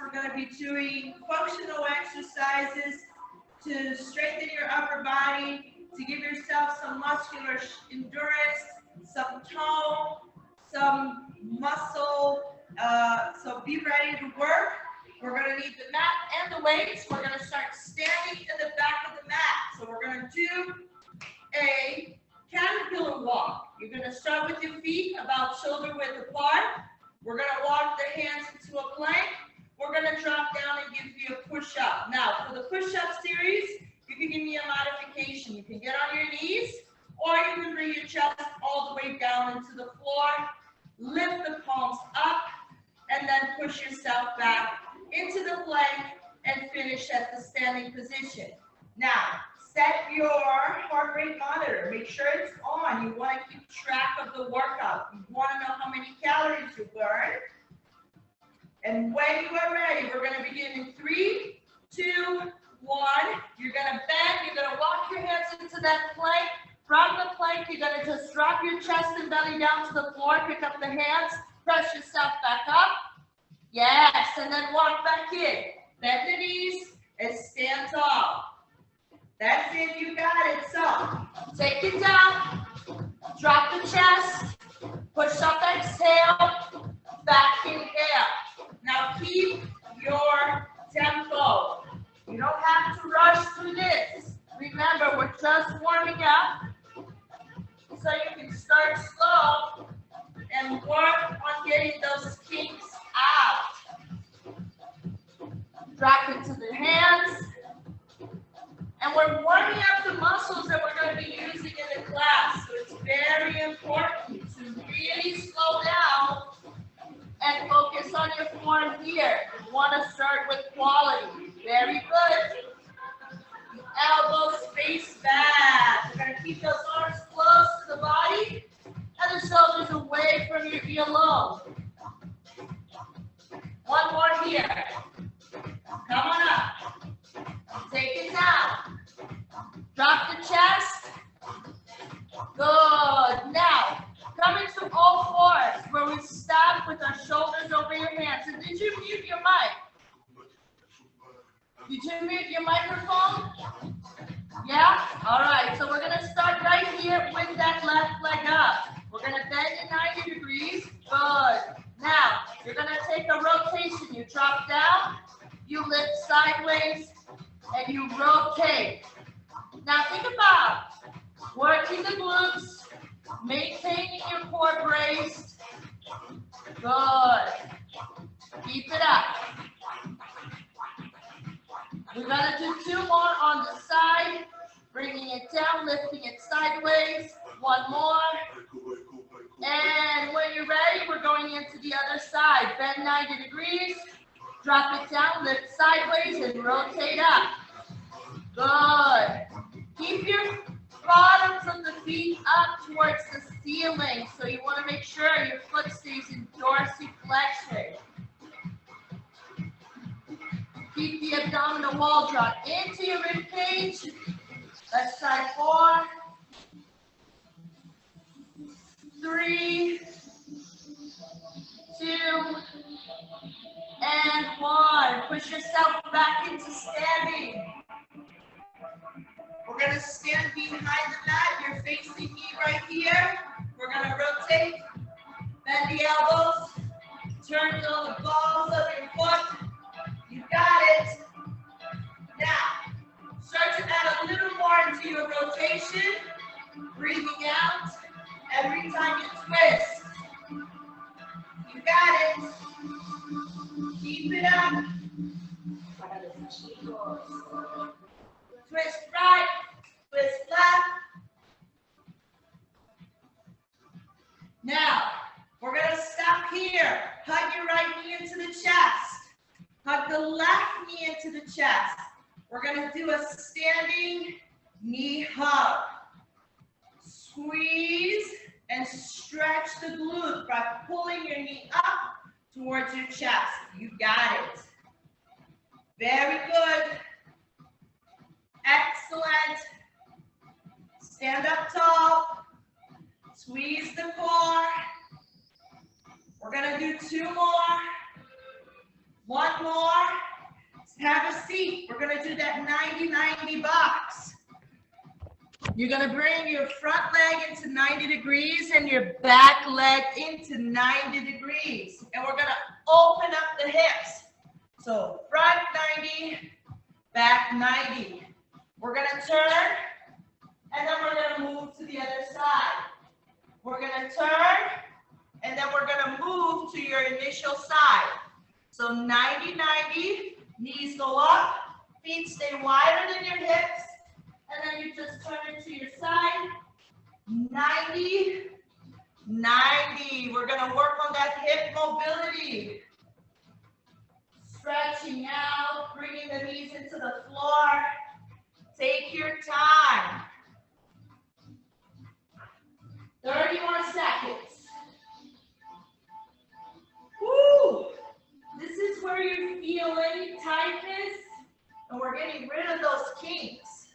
we're going to be doing functional exercises to strengthen your upper body, to give yourself some muscular endurance, some tone, some muscle. So be ready to work. We're going to need the mat and the weights. We're going to start standing in the back of the mat. So we're going to do a caterpillar walk. You're going to start with your feet about shoulder width apart. We're going to walk the hands into a plank. We're going to drop down and give you a push-up. Now, for the push-up series, you can give me a modification. You can get on your knees, or you can bring your chest all the way down into the floor. Lift the palms up, and then push yourself back into the plank and finish at the standing position. Now, set your heart rate monitor. Make sure it's on. You want to keep track of the workout. You want to know how many calories you burn. And when you are ready, we're going to begin in 3, 2, 1. You're going to bend. You're going to walk your hands into that plank. From the plank, you're going to just drop your chest and belly down to the floor. Pick up the hands. Press yourself back up. Yes. And then walk back in. Bend the knees and stand tall. That's it. You got it. So take it down. Drop the chest. Push up, exhale. Back inhale. Now keep your tempo. You don't have to rush through this. Remember, we're just warming up, so you can start slow and work on getting those kinks out. Drop into the hands. And we're warming up the muscles that we're going to be using in the class. So it's very important to really slow down and focus on your form here. You want to start with quality. Very good. Elbows face back. We're going to keep those arms close to the body and the shoulders away from your earlobe. One more here. Come on up. Take it down. Drop the chest. Good. Now, coming to all fours, where we stop with our shoulders over your hands. And did you mute your mic? Did you mute your microphone? Yeah? All right. So we're going to start right here with that left leg up. We're going to bend at 90 degrees. Good. Now, you're going to take a rotation. You drop down, you lift sideways, and you rotate. Now, think about working the glutes, maintaining your core braced. Good. Keep it up. We're going to do 2 more on the side. Bringing it down, lifting it sideways. 1 more. And when you're ready, we're going into the other side. Bend 90 degrees. Drop it down, lift sideways, and rotate up. Good. Keep your bottoms of the feet up towards the ceiling. So you want to make sure your foot stays in dorsiflexion. Keep the abdominal wall drawn into your rib cage. Left side 4, 3, 2, and 1. Push yourself back into standing. We're going to stand behind the mat. You're facing me right here. We're going to rotate, bend the elbows, turn on the balls of your foot. You got it. Now, start to add a little more into your rotation. Breathing out every time you twist. You got it. Keep it up. Twist right, twist left. Now, we're going to stop here. Hug your right knee into the chest. Hug the left knee into the chest. We're going to do a standing knee hug. Squeeze and stretch the glute by pulling your knee up towards your chest. You got it. Very good. Excellent. Stand up tall. Squeeze the core. We're going to do 2 more. One more. Have a seat. We're going to do that 90-90 box. You're going to bring your front leg into 90 degrees and your back leg into 90 degrees. And we're going to open up the hips. So front 90, back 90. We're going to turn, and then we're going to move to the other side. We're going to turn, and then we're going to move to your initial side. So 90-90, knees go up, feet stay wider than your hips, and then you just turn it to your side. 90-90. We're going to work on that hip mobility. Stretching out, bringing the knees into the floor. Take your time. 30 more seconds. Woo! This is where you feel any tightness, and we're getting rid of those kinks.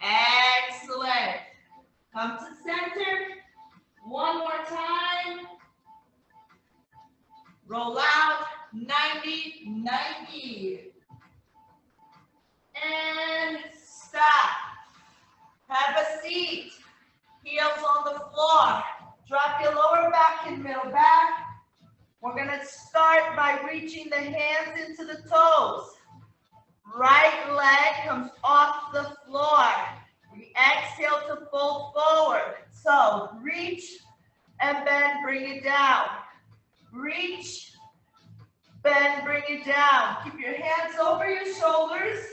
Excellent. Come to center. One more time. Roll out. 90-90. And stop. Have a seat. Heels on the floor. Drop your lower back and middle back. We're going to start by reaching the hands into the toes. Right leg comes off the floor. We exhale to fold forward. So reach and bend, bring it down. Reach, bend, bring it down. Keep your hands over your shoulders.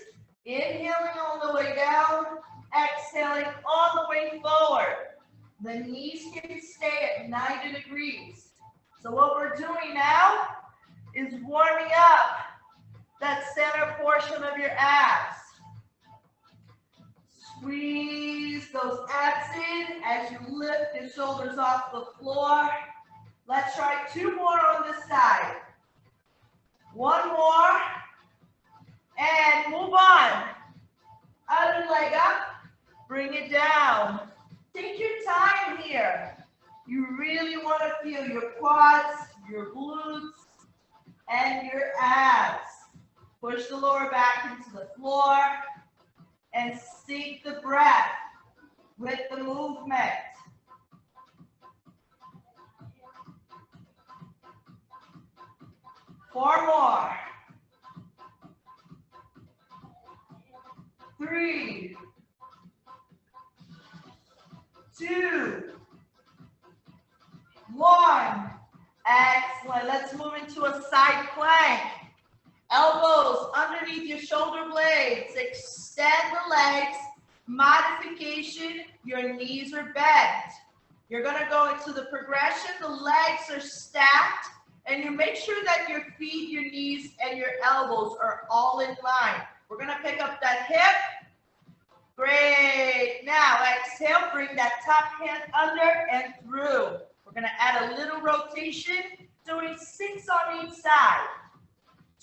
Inhaling all the way down. Exhaling all the way forward. The knees can stay at 90 degrees. So what we're doing now is warming up that center portion of your abs. Squeeze those abs in as you lift your shoulders off the floor. Let's try 2 more on this side. 1 more. And move on. Other leg up. Bring it down. Take your time here. You really want to feel your quads, your glutes, and your abs. Push the lower back into the floor and sync the breath with the movement. Four more. 3, 2, 1. Excellent. Let's move into a side plank. Elbows underneath your shoulder blades. Extend the legs. Modification, your knees are bent. You're going to go into the progression. The legs are stacked. And you make sure that your feet, your knees, and your elbows are all in line. We're going to pick up that hip. Great. Now exhale, bring that top hand under and through. We're going to add a little rotation, doing 6 on each side.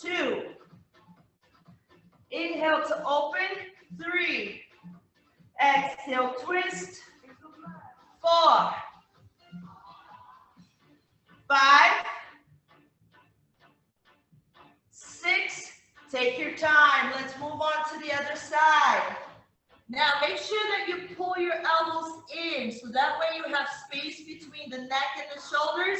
2. Inhale to open. 3. Exhale, twist. 4. 5. 6. Take your time. Let's move on to the other side. Now make sure that you pull your elbows in so that way you have space between the neck and the shoulders.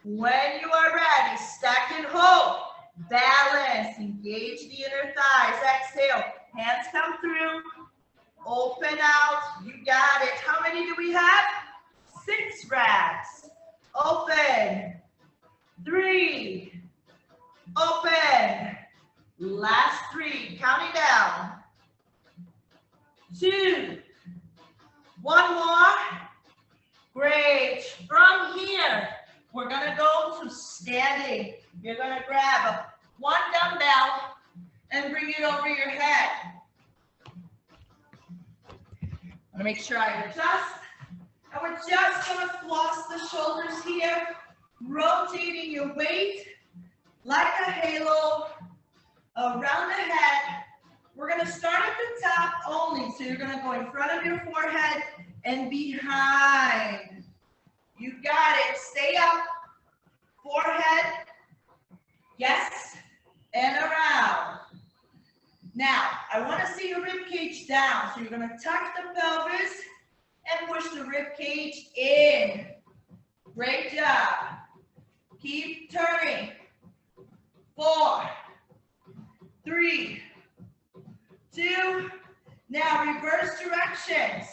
When you are ready, stack and hold. Balance. Engage the inner thighs. Exhale. Hands come through. Open out. You got it. How many do we have? 6 reps. Open. 3. Open. Last 3. Counting down. 2. 1 more. Great. From here, we're going to go to standing. You're going to grab 1 dumbbell and bring it over your head. I'm going to make sure I adjust. And we're just going to floss the shoulders here, rotating your weight like a halo around the head. We're going to start at the top only. So you're going to go in front of your forehead and behind. You got it. Stay up. Forehead. Yes, and around. Now, I want to see your rib cage down. So you're going to tuck the pelvis and push the rib cage in. Great job. Keep turning. 4, 3, 2. Now reverse directions.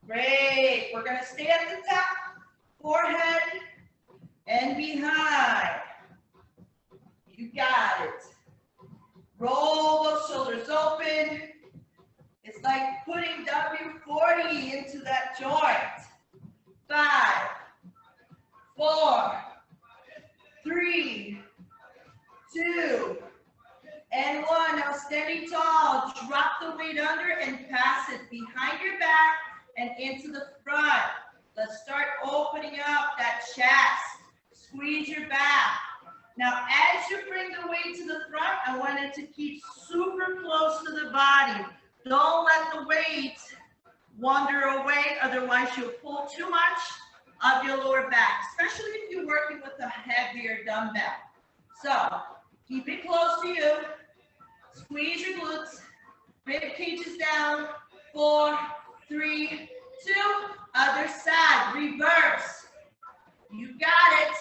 Great. We're going to stay at the top, forehead, and behind. You got it. Roll those shoulders open. It's like putting W40 into that joint. 5, 4, 3, 2, and 1. Now standing tall, drop the weight under and pass it behind your back and into the front. Let's start opening up that chest. Squeeze your back. Now, as you bring the weight to the front, I want it to keep super close to the body. Don't let the weight wander away, otherwise you'll pull too much of your lower back, especially if you're working with a heavier dumbbell. So, keep it close to you. Squeeze your glutes. Rib cage is down. 4, 3, 2. Other side. Reverse. You got it.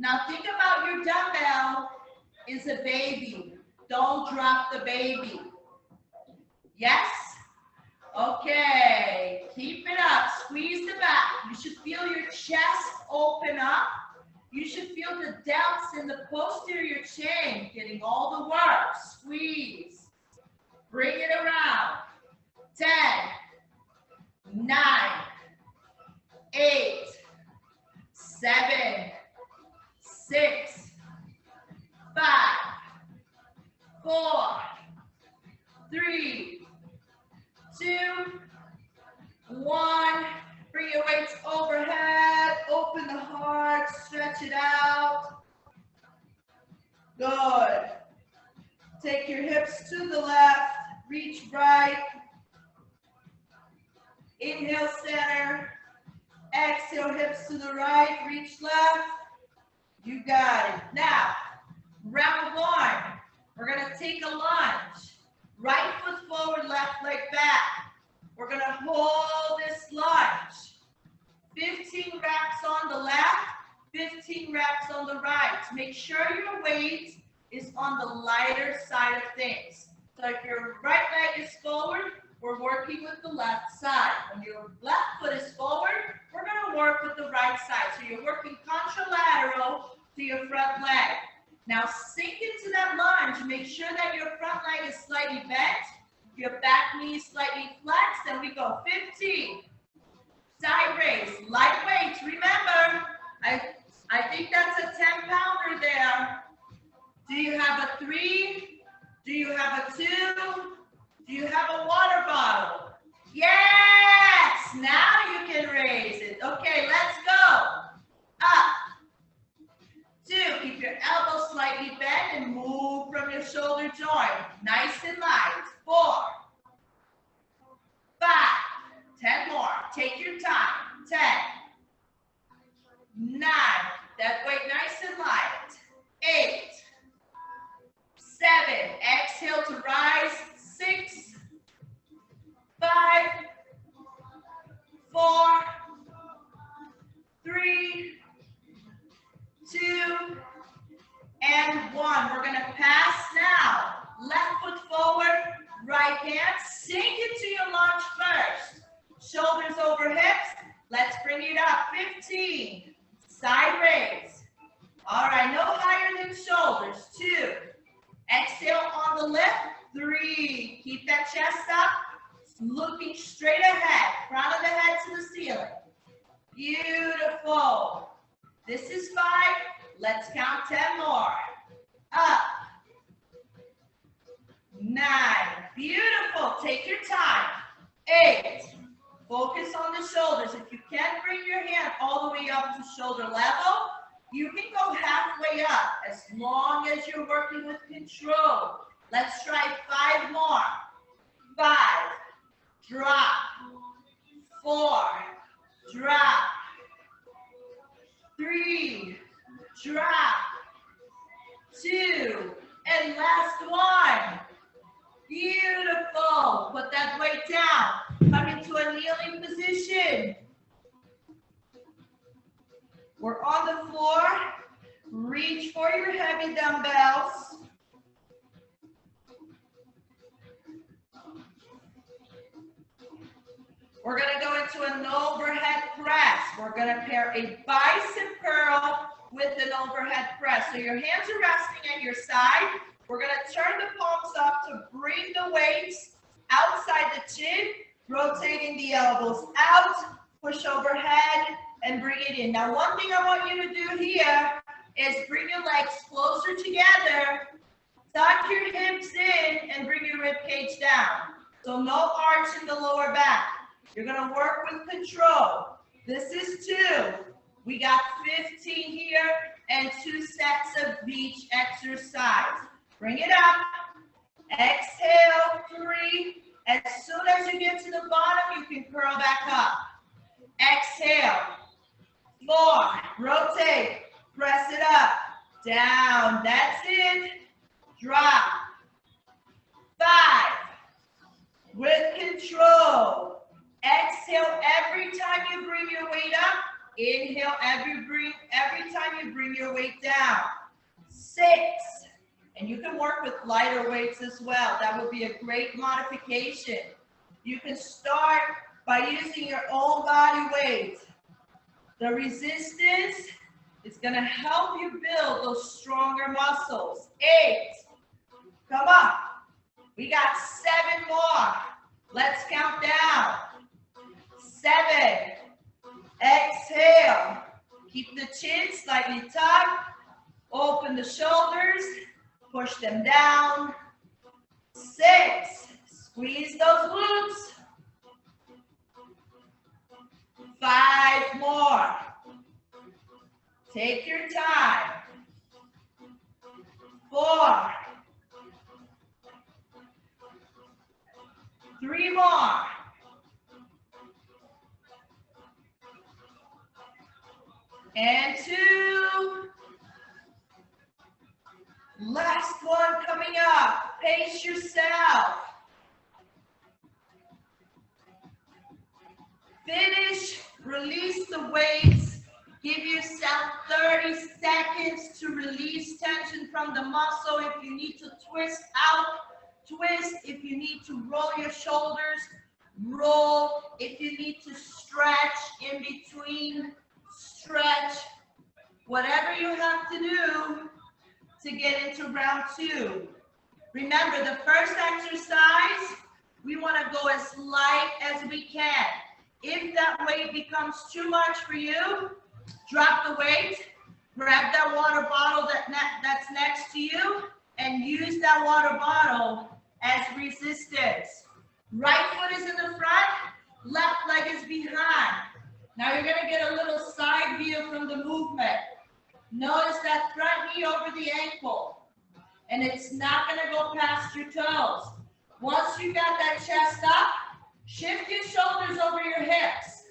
Now think about your dumbbell is a baby. Don't drop the baby. Yes? Okay. Keep it up. Squeeze the back. You should feel your chest open up. You should feel the delts in the posterior chain getting all the work. Squeeze. Bring it around. 10, 9, 8, 7, 6, 5, 4, 3, 2, 1. Bring your weights overhead. Open the heart. Stretch it out. Good. Take your hips to the left. Reach right. Inhale, center. Exhale, hips to the right. Reach left. You got it. Now, round 1. We're going to take a lunge. Right foot forward, left leg back. We're going to hold this lunge. 15 reps on the left, 15 reps on the right. Make sure your weight is on the lighter side of things. So if your right leg is forward, we're working with the left side. When your left foot is forward, we're going to work with the right side. So you're working contralateral to your front leg. Now sink into that lunge. Make sure that your front leg is slightly bent. Your back knee is slightly flexed. And we go 15. Side raise. Light weights. Remember, I think that's a 10-pounder there. Do you have a 3? Do you have a 2? Do you have a water bottle? Yes! Now you can raise it. Okay, let's go. Up. 2. Keep your elbows slightly bent and move from your shoulder joint. Nice and light. 4. 5. 10 more. Take your time. 10. 9. That weight nice and light. 8. 7. Exhale to rise. 6. 5. 4. 3. 2. And 1. We're going to pass now. Left foot forward. Right hand. Sink into your lunge first. Shoulders over hips. Let's bring it up. 15. Side raise. All right, no higher than shoulders. 2. Exhale on the lift. 3. Keep that chest up. Looking straight ahead. Crown of the head to the ceiling. Beautiful. This is 5. Let's count 10 more. Up. 9. Beautiful. Take your time. 8. Focus on the shoulders. If you can't bring your hand all the way up to shoulder level, you can go halfway up as long as you're working with control. Let's try 5 more. 5. Drop. 4. Drop. 3. Drop. 2, and last one. Beautiful. Put that weight down. Come into a kneeling position. We're on the floor. Reach for your heavy dumbbells. We're going to go into an overhead press. We're going to pair a bicep curl with an overhead press. So your hands are resting at your side. We're going to turn the palms up to bring the weights outside the chin, rotating the elbows out, push overhead, and bring it in. Now, one thing I want you to do here is bring your legs closer together, tuck your hips in, and bring your rib cage down. So no arch in the lower back. You're going to work with control. This is 2. We got 15 here and 2 sets of each exercise. Bring it up. Exhale, 3. As soon as you get to the bottom, you can curl back up. Exhale. 4. Rotate. Press it up. Down. That's it. Drop. 5. With control. Exhale every time you bring your weight up. Inhale every time you bring your weight down. 6. And you can work with lighter weights as well. That would be a great modification. You can start by using your own body weight. The resistance is going to help you build those stronger muscles. 8. Come on. We got 7 more. Let's count down. 7. Exhale. Keep the chin slightly tucked. Open the shoulders. Push them down. 6. Squeeze those glutes. 5 more. Take your time. 4. 3 more. And 2. Last one coming up. Pace yourself. Finish. Release the weights. Give yourself 30 seconds to release tension from the muscle. If you need to twist out, twist. If you need to roll your shoulders, roll. If you need to stretch in between, stretch. Whatever you have to do to get into round 2. Remember, the first exercise, we want to go as light as we can. If that weight becomes too much for you, drop the weight, grab that water bottle that's next to you, and use that water bottle as resistance. Right foot is in the front, left leg is behind. Now you're going to get a little side view from the movement. Notice that front knee over the ankle, and it's not going to go past your toes. Once you got that chest up, shift your shoulders over your hips.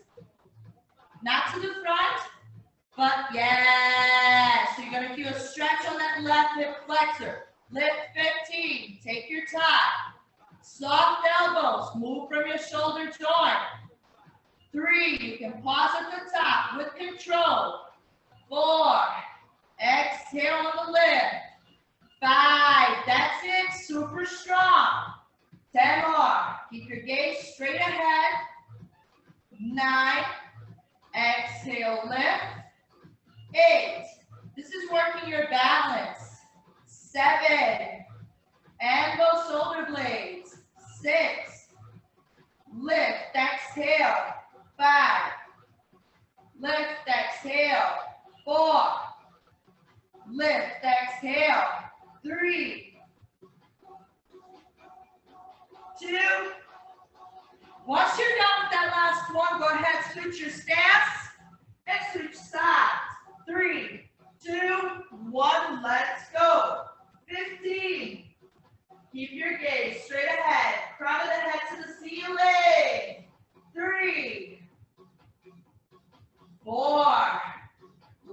Not to the front, but yes. So you're going to feel a stretch on that left hip flexor. Lift 15. Take your time. Soft elbows. Move from your shoulder joint. 3. You can pause at the top with control. 4. Exhale on the lift. 5. That's it. Super strong. 10 more. Keep your gaze straight ahead. 9. Exhale, lift. 8. This is working your balance. 7. And those shoulder blades. 6. Lift, exhale. 5. Lift, exhale. 4. Lift, exhale. 3. 2. Once you're done with that last one, go ahead, switch your stance and switch sides. 3, 2, 1, let's go. 15. Keep your gaze straight ahead. Crown of the head to the ceiling. 3, 4.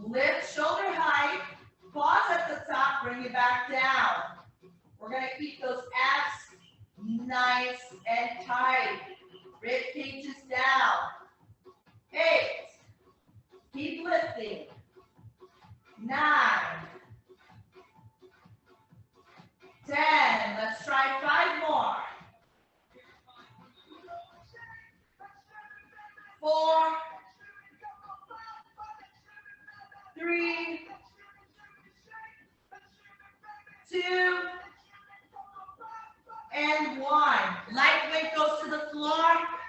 Lift shoulder height. Pause at the top, bring it back down. We're going to keep those abs nice and tight. Rib cage is down. 8. Keep lifting. 9. 10. Let's try 5 more. 4. 3. 2. And 1. Lightweight goes to the floor.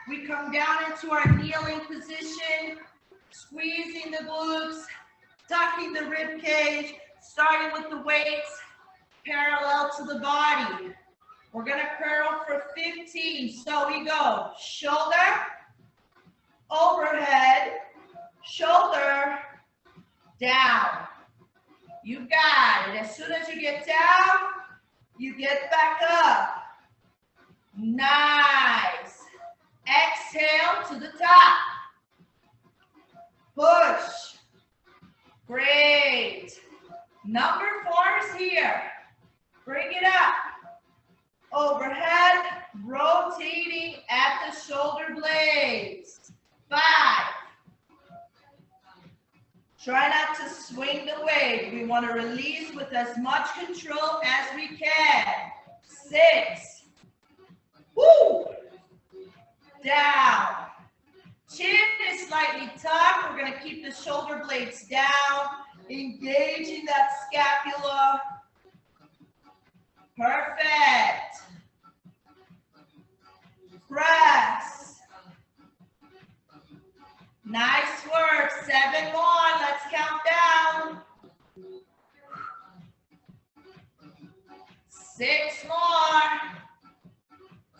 We come down into our kneeling position, squeezing the glutes, tucking the rib cage, starting with the weights parallel to the body. We're going to curl for 15. So we go shoulder, overhead, shoulder, down. You got it. As soon as you get down, you get back up. Nice. Exhale to the top. Push. Great. Number 4 is here. Bring it up. Overhead, rotating at the shoulder blades. 5. Try not to swing the weight. We want to release with as much control as we can. 6. Woo! Down. Chin is slightly tucked. We're going to keep the shoulder blades down, engaging that scapula. Perfect. Press. Nice work. 7 more. Let's count down. 6 more.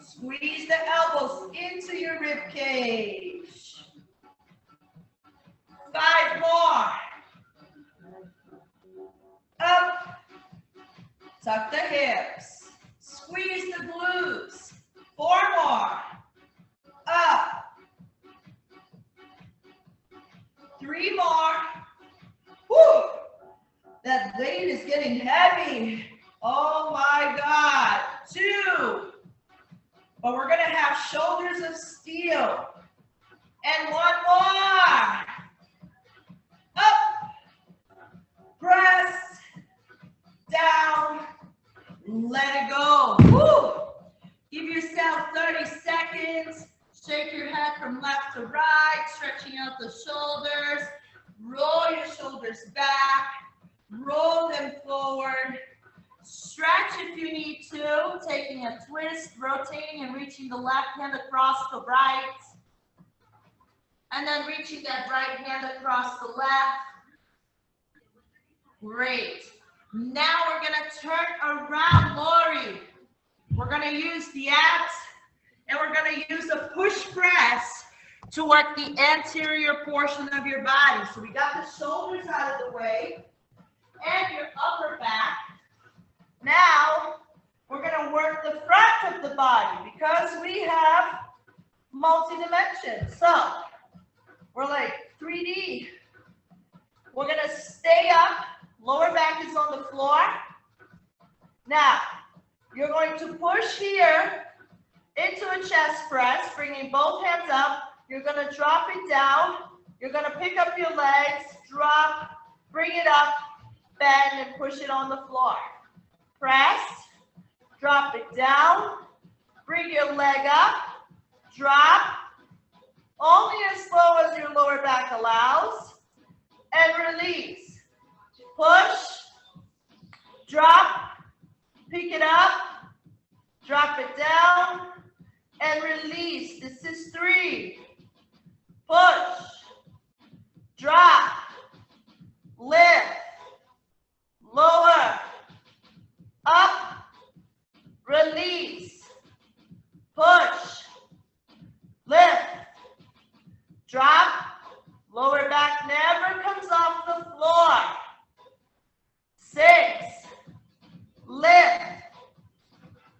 Squeeze the elbows into your rib cage. 5 more. Up. Tuck the hips. Squeeze the glutes. 4 more. Up. 3 more. Woo! That weight is getting heavy. Oh my God. 2. But we're going to have shoulders of steel. And 1 more. Up. Press. Down. Let it go. Woo! Give yourself 30 seconds. Shake your head from left to right, stretching out the shoulders. Roll your shoulders back. Roll them forward. Stretch if you need to, taking a twist, rotating and reaching the left hand across the right. And then reaching that right hand across the left. Great. Now we're going to turn around, Lori. We're going to use the abs and we're going to use a push press to work the anterior portion of your body. So we got the shoulders out of the way and your upper back. Now we're going to work the front of the body because we have multi-dimensions. So we're like 3D. We're going to stay up. Lower back is on the floor. Now, you're going to push here into a chest press, bringing both hands up. You're going to drop it down. You're going to pick up your legs, drop, bring it up, bend, and push it on the floor. Press, drop it down, bring your leg up, drop, only as slow as your lower back allows, and release. Push, drop, pick it up, drop it down, and release. This is 3. Push, drop, lift, lower, up, release, push, lift, drop, lower back never comes off the floor. 6, lift,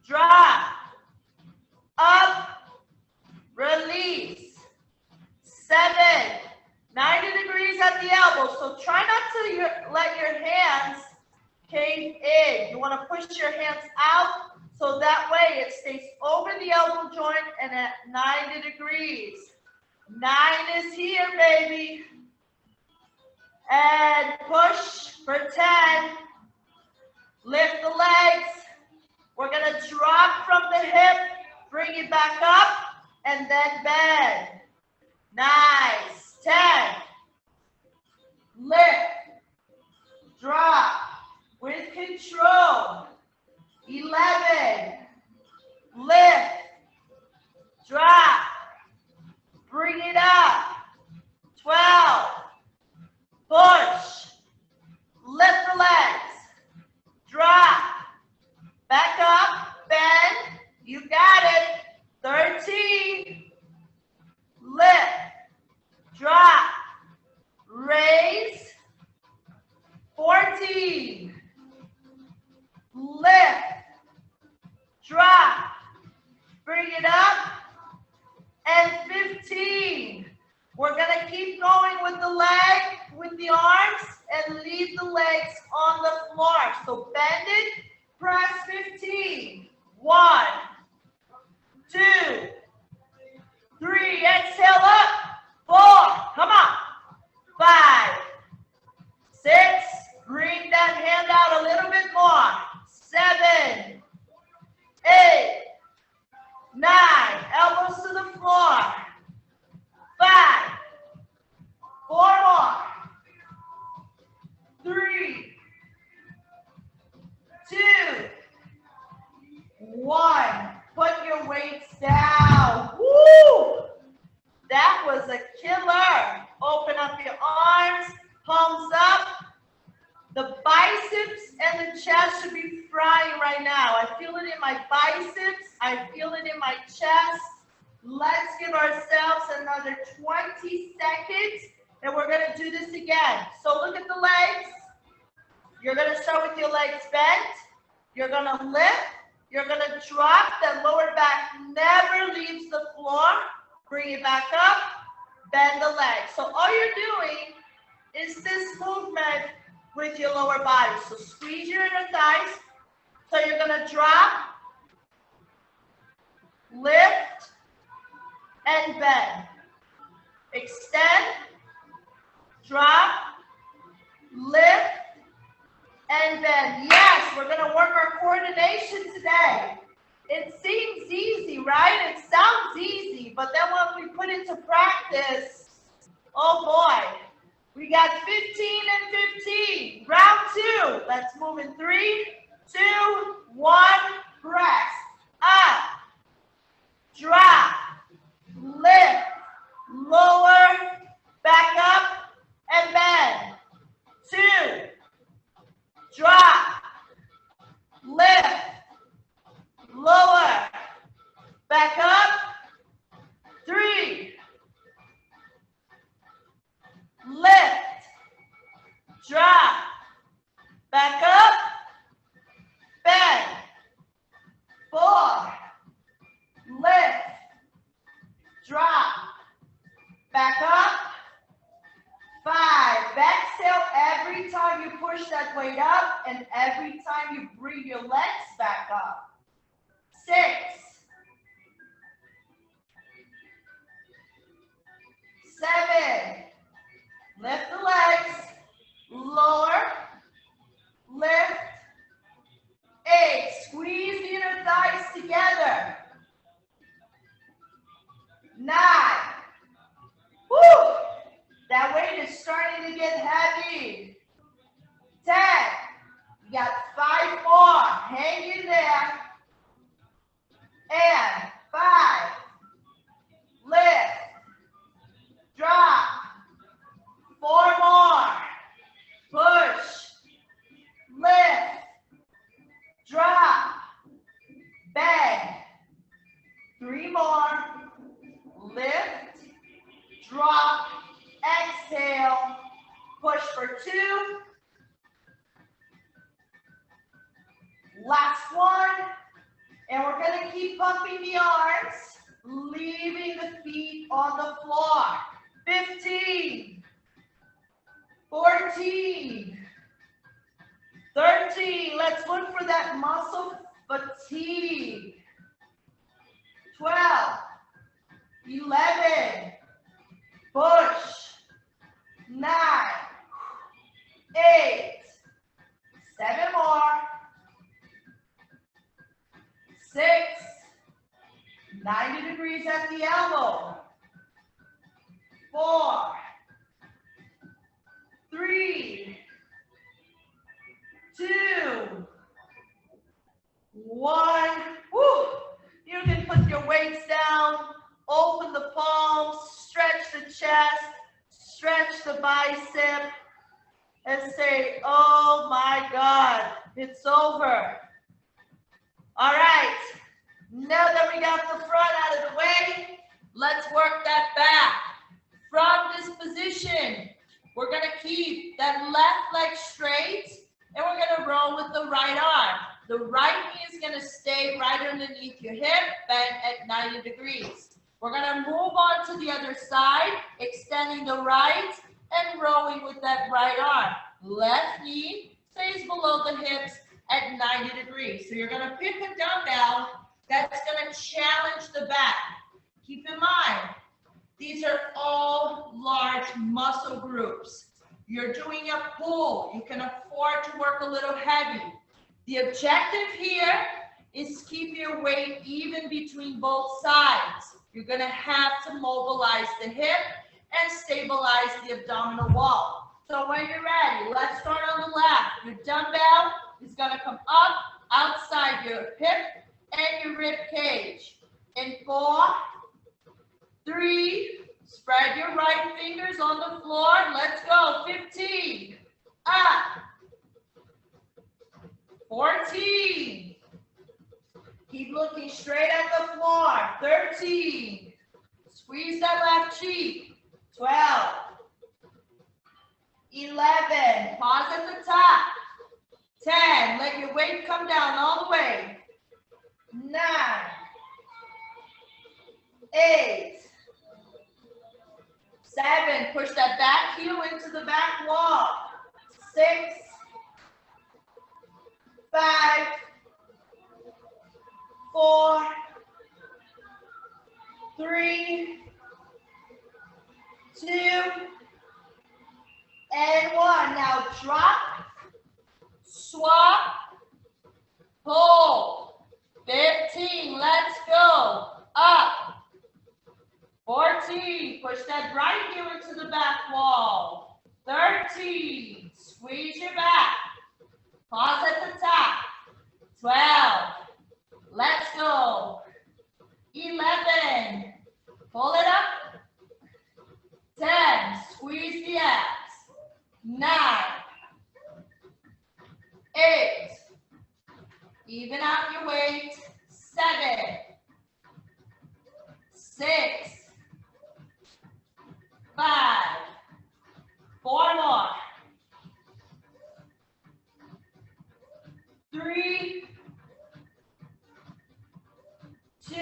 drop, up, release. 7, 90 degrees at the elbow. So try not to let your hands cave push your hands out so that way it stays over the elbow joint and at 90 degrees. 9 is here, baby. And push for 10. Lift the legs. We're going to drop from the hip, bring it back up, and then bend. Nice. 10. Lift. Drop. With control. 11. Lift. Drop. Bring it up. 12. Push. Lift the legs. Drop. Back up. Bend. You got it. 13. Lift. Drop. Raise. 14. Lift. Drop. Bring it up. And 15. We're going to keep going with the leg, with the arms, and leave the legs on the floor. So bend it, press 15. 1, 2, 3. Exhale up. 4. Come on. 5, 6. Bring that hand out a little bit more. 7, 8, 9. Elbows to the floor. 5. 4 more. 3, 2, 1. Put your weights down. Woo! That was a killer. Open up your arms, palms up. The biceps and the chest should be frying right now. I feel it in my biceps. I feel it in my chest. Let's give ourselves another 20 seconds, and we're going to do this again. So look at the legs. You're going to start with your legs bent. You're going to lift. You're going to drop. That lower back never leaves the floor. Bring it back up. Bend the legs. So all you're doing is this movement with your lower body. So squeeze your inner thighs. So you're going to drop, lift, and bend. Extend, drop, lift, and bend. Yes, we're going to work our coordination today. It seems easy, right? It sounds easy, but then when we put it to practice, oh boy. We got 15 and 15. Round 2. Let's move in 3, 2, 1. Press. Up. Drop. Lift. Lower. Back up. And bend. 2. Drop. Lift. Lower. Back up. 3. Lift, drop, back up, bend, 4, lift, drop, back up, 5. Exhale every time you push that weight up and every time you bring your legs back up. 6, 7. Lift the legs, lower, lift, 8. Squeeze the inner thighs together. 9. Woo! That weight is starting to get heavy. 10. You got 5 more. Hang in there. And 5. Lift, drop. 4 more. Push. Lift. Drop. Bend. 3 more. Lift. Drop. Exhale. Push for 2. Last one. And we're going to keep pumping the arms, leaving the feet on the floor. 15. 14, 13, let's look for that muscle fatigue. 12, 11, push. 9, 8, 7 more. 6, 90 degrees at the elbow. 4, 3, 2, 1. Woo! You can put your weights down, open the palms, stretch the chest, stretch the bicep, and say, oh my God, it's over. All right, now that we got the front out of the way, let's work that back. From this position, we're gonna keep that left leg straight, and we're gonna roll with the right arm. The right knee is gonna stay right underneath your hip, bent at 90 degrees. We're gonna move on to the other side, extending the right and rowing with that right arm. Left knee stays below the hips at 90 degrees. So you're gonna pick a dumbbell that's gonna challenge the back. Keep in mind, these are all large muscle groups. You're doing a pull. You can afford to work a little heavy. The objective here is keep your weight even between both sides. You're gonna have to mobilize the hip and stabilize the abdominal wall. So when you're ready, let's start on the left. Your dumbbell is gonna come up outside your hip and your rib cage. In 4, 3, spread your right fingers on the floor. Let's go. 15, up. 14. Keep looking straight at the floor. 13. Squeeze that left cheek. 12. 11. Pause at the top. 10. Let your weight come down all the way. 9. 8. 7. Push that back heel into the back wall. 6. 5. 4. 3. 2. And 1. Now drop, swap, pull. 15. Let's go. Up. 14. Push that right heel into the back wall. 13. Squeeze your back. Pause at the top. 12. Let's go. 11. Pull it up. 10. Squeeze the abs. 9. 8. Even out your weight. 7. 6. 5. 4 more. 3. 2.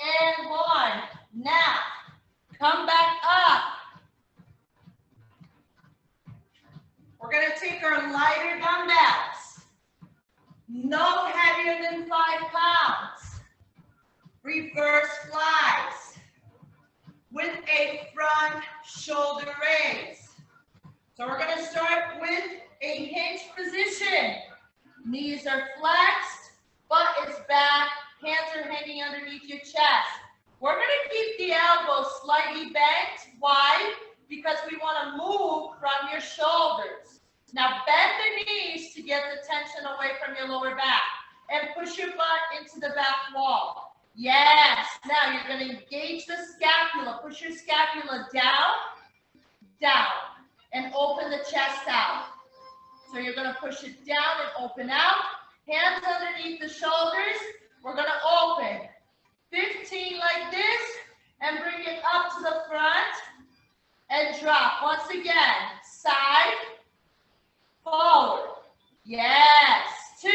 And 1. Now, come back up. We're going to take our lighter dumbbells. No heavier than 5 pounds. Reverse flies with a front shoulder raise. So we're going to start with a hinge position. Knees are flexed, butt is back, hands are hanging underneath your chest. We're going to keep the elbows slightly bent. Why? Because we want to move from your shoulders. Now bend the knees to get the tension away from your lower back and push your butt into the back wall. Yes. Now you're going to engage the scapula. Push your scapula down, down, and open the chest out. So you're going to push it down and open out. Hands underneath the shoulders. We're going to open 15 like this and bring it up to the front and drop. Once again, side, forward. Yes. 2.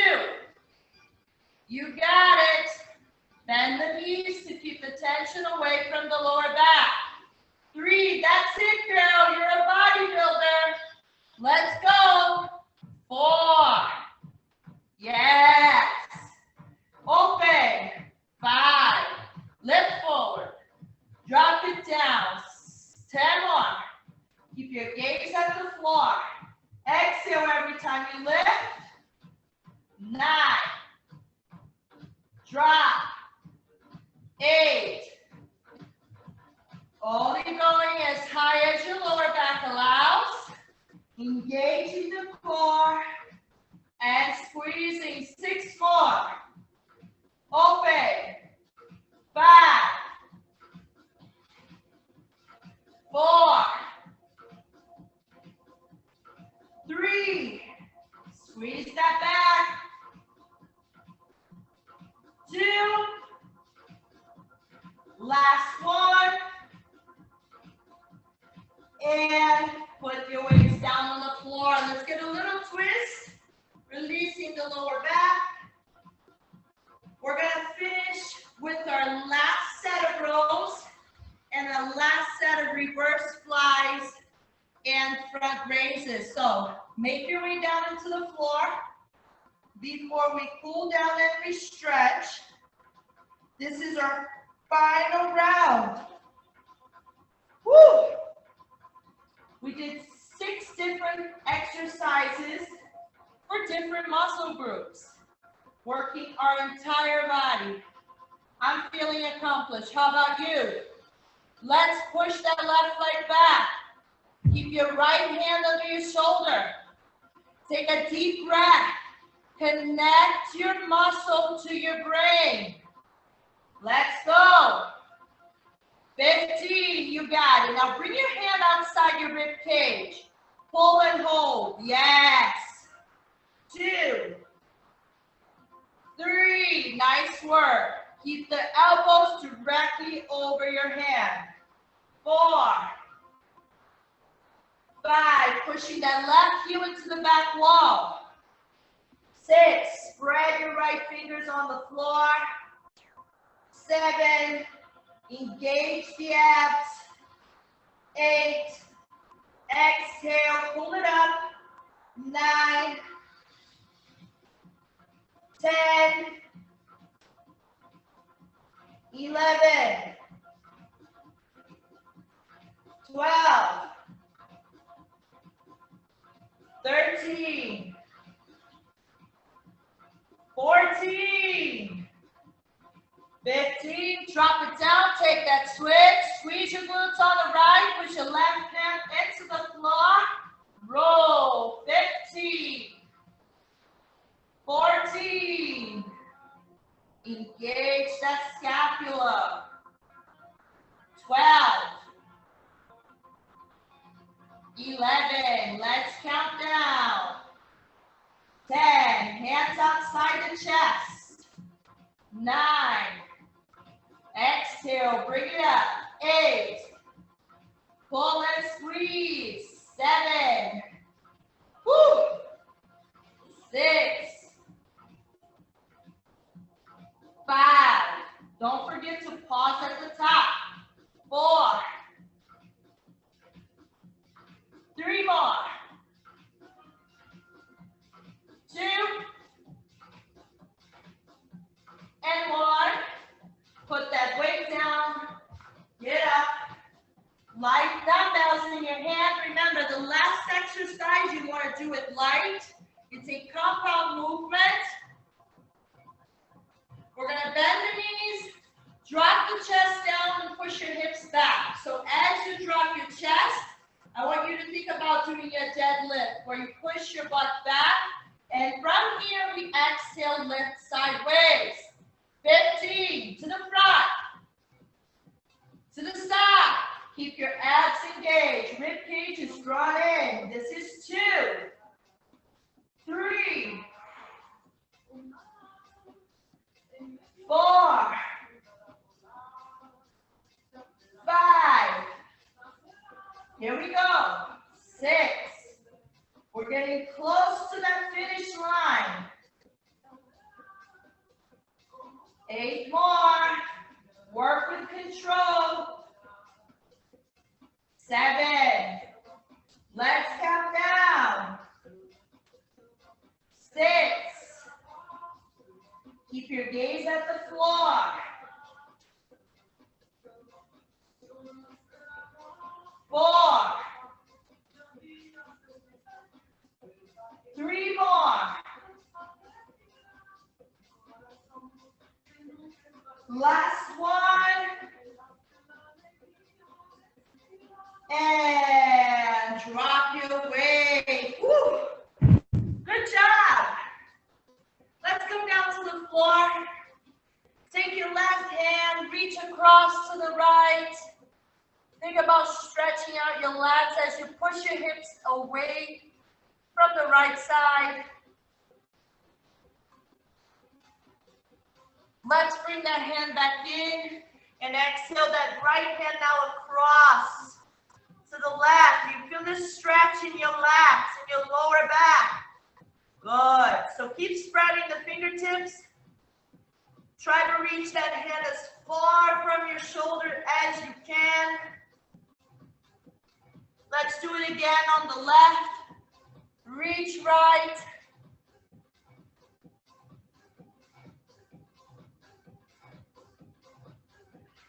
You got it. Bend the knees to keep the tension away from the lower back. 3. That's it, girl. You're a bodybuilder. Let's time you lift. 9. Drop. 8. Only going as high as your lower back allows. Engaging the core and squeezing. 6 more. Open. 5. 4. 3. Squeeze that back. 2. Last one. And put your weights down on the floor. Let's get a little twist. Releasing the lower back. We're going to finish with our last set of rows and a last set of reverse flies and front raises. So make your way down into the floor before we cool down and we stretch. This is our final round. Woo! We did 6 different exercises for different muscle groups, working our entire body. I'm feeling accomplished. How about you? Let's push that left leg back. Keep your right hand under your shoulder. Take a deep breath. Connect your muscle to your brain. Let's go. 15, you got it. Now bring your hand outside your rib cage. Pull and hold. Yes. 2, 3, nice work. Keep the elbows directly over your hand. 4, 5, pushing that left heel into the back wall. 6, spread your right fingers on the floor. 7, engage the abs. 8, exhale, pull it up. 9, 10, 11, 12, 13, 14, 15, drop it down, take that switch, squeeze your glutes on the right, push your left hand into the floor, roll, 15, 14, engage that scapula, 12, 11, let's count down, 10, hands outside the chest, 9, exhale, bring it up, 8, pull and squeeze, 7, woo, 6, 5, don't forget to pause at the top, 4, 3 more, 2, and 1, put that weight down, get up, light dumbbells in your hand. Remember, the last exercise you want to do it light. It's a compound movement. We're going to bend the knees, drop the chest down, and push your hips back. So as you drop your chest, I want you to think about doing a deadlift where you push your butt back, and from here we exhale, lift sideways. 15, to the front, to the side. Keep your abs engaged. Rib cage is drawn in. This is 2, 3, 4, 5. Here we go. 6. We're getting close to that finish line. 8 more. Work with control. 7. Let's count down. 6. Keep your gaze at the floor. 4. 3 more. Last one. And drop your weight. Woo. Good job. Let's come down to the floor. Take your left hand, reach across to the right. Think about stretching out your lats as you push your hips away from the right side. Let's bring that hand back in and exhale that right hand now across to the left. You feel this stretch in your lats and your lower back. Good. So keep spreading the fingertips. Try to reach that hand as far from your shoulder as you can. Let's do it again on the left. Reach right.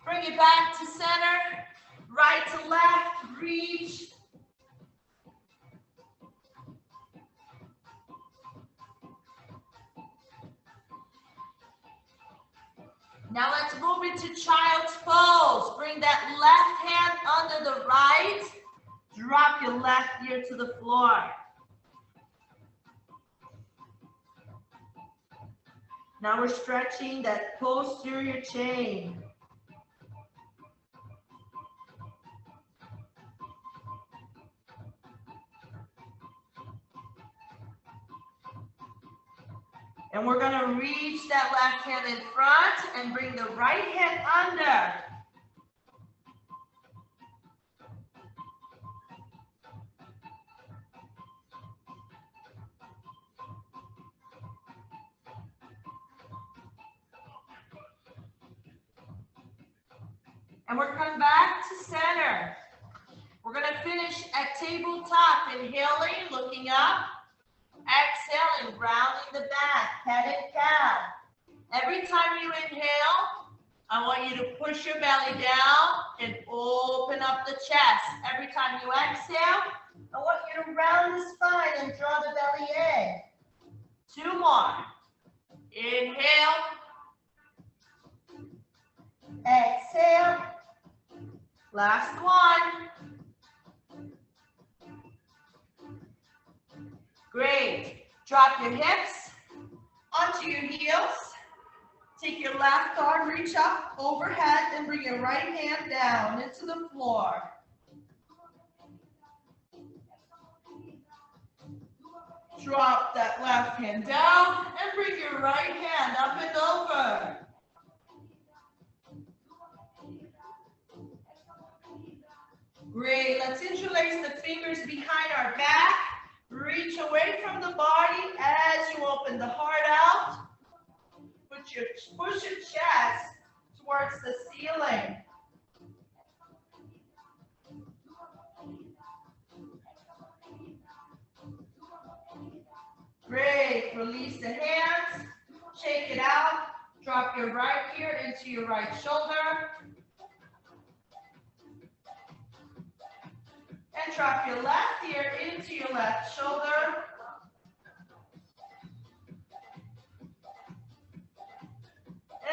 Bring it back to center. Right to left. Reach. Now let's move into child's pose. Bring that left hand under the right. Drop your left ear to the floor. Now we're stretching that posterior chain. And we're going to reach that left hand in front and bring the right hand under. And we're coming back to center. We're going to finish at tabletop, inhaling, looking up. Exhaling, rounding the back, head and cow. Every time you inhale, I want you to push your belly down and open up the chest. Every time you exhale, I want you to round the spine and draw the belly in. 2 more. Inhale. Exhale. Last one. Great. Drop your hips onto your heels. Take your left arm, reach up overhead, and bring your right hand down into the floor. Drop that left hand down and bring your right hand up and over. Great. Let's interlace the fingers behind our back. Reach away from the body as you open the heart out. Push your chest towards the ceiling. Great. Release the hands. Shake it out. Drop your right ear into your right shoulder. And drop your left ear into your left shoulder.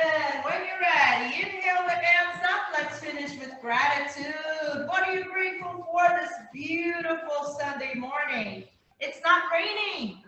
And when you're ready, inhale the hands up. Let's finish with gratitude. What are you grateful for this beautiful Sunday morning? It's not raining.